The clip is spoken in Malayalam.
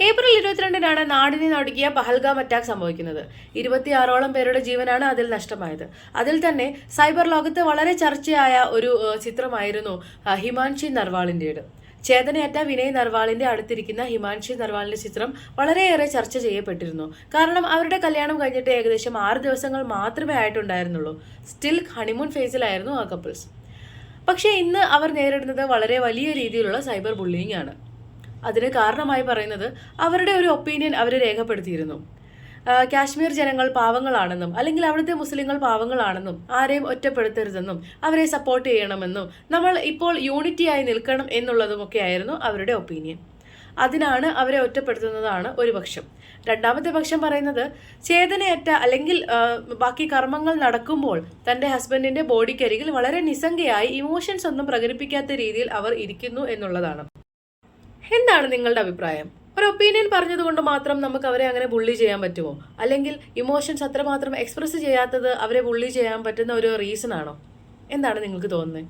ഏപ്രിൽ 22-നാണ് നാടിനെ നടുക്കിയ പഹൽഗാം അറ്റാക്ക് സംഭവിക്കുന്നത്. 26ഓളം പേരുടെ ജീവനാണ് അതിൽ നഷ്ടമായത്. അതിൽ തന്നെ സൈബർ ലോകത്ത് വളരെ ചർച്ചയായ ഒരു ചിത്രമായിരുന്നു ഹിമാൻഷി നർവാളിൻ്റെത്. ചേതനയേറ്റ വിനയ് നർവാളിന്റെ അടുത്തിരിക്കുന്ന ഹിമാൻഷി നർവാളിന്റെ ചിത്രം വളരെയേറെ ചർച്ച ചെയ്യപ്പെട്ടിരുന്നു. കാരണം അവരുടെ കല്യാണം കഴിഞ്ഞിട്ട് ഏകദേശം 6 ദിവസങ്ങൾ മാത്രമേ ആയിട്ടുണ്ടായിരുന്നുള്ളൂ. സ്റ്റിൽ ഹണിമൂൺ ഫേസിലായിരുന്നു ആ കപ്പിൾസ്. പക്ഷേ ഇന്ന് അവർ നേരിടുന്നത് വളരെ വലിയ രീതിയിലുള്ള സൈബർ ബുള്ളിയിങ് ആണ്. അതിന് കാരണമായി പറയുന്നത് അവരുടെ ഒരു ഒപ്പീനിയൻ അവർ രേഖപ്പെടുത്തിയിരുന്നു. കാശ്മീർ ജനങ്ങൾ പാവങ്ങളാണെന്നും അല്ലെങ്കിൽ അവിടുത്തെ മുസ്ലിങ്ങൾ പാവങ്ങളാണെന്നും ആരെയും ഒറ്റപ്പെടുത്തരുതെന്നും അവരെ സപ്പോർട്ട് ചെയ്യണമെന്നും നമ്മൾ ഇപ്പോൾ യൂണിറ്റിയായി നിൽക്കണം എന്നുള്ളതുമൊക്കെ ആയിരുന്നു അവരുടെ ഒപ്പീനിയൻ. അതിനാണ് അവരെ ഒറ്റപ്പെടുത്തുന്നതാണ് ഒരു പക്ഷം. രണ്ടാമത്തെ പക്ഷം പറയുന്നത് ചേതനയേറ്റ അല്ലെങ്കിൽ ബാക്കി കർമ്മങ്ങൾ നടക്കുമ്പോൾ തൻ്റെ ഹസ്ബൻഡിൻ്റെ ബോഡിക്കരികിൽ വളരെ നിസ്സംഗയായി ഇമോഷൻസ് ഒന്നും പ്രകടിപ്പിക്കാത്ത രീതിയിൽ അവർ ഇരിക്കുന്നു എന്നുള്ളതാണ്. എന്താണ് നിങ്ങളുടെ അഭിപ്രായം? ഒരു ഒപ്പീനിയൻ പറഞ്ഞതുകൊണ്ട് മാത്രം നമുക്ക് അവരെ അങ്ങനെ ബുള്ളി ചെയ്യാൻ പറ്റുമോ? അല്ലെങ്കിൽ ഇമോഷൻസ് അത്രമാത്രം എക്സ്പ്രസ് ചെയ്യാത്തത് അവരെ ബുള്ളി ചെയ്യാൻ പറ്റുന്ന ഒരു റീസൺ ആണോ? എന്താണ് നിങ്ങൾക്ക് തോന്നുന്നത്?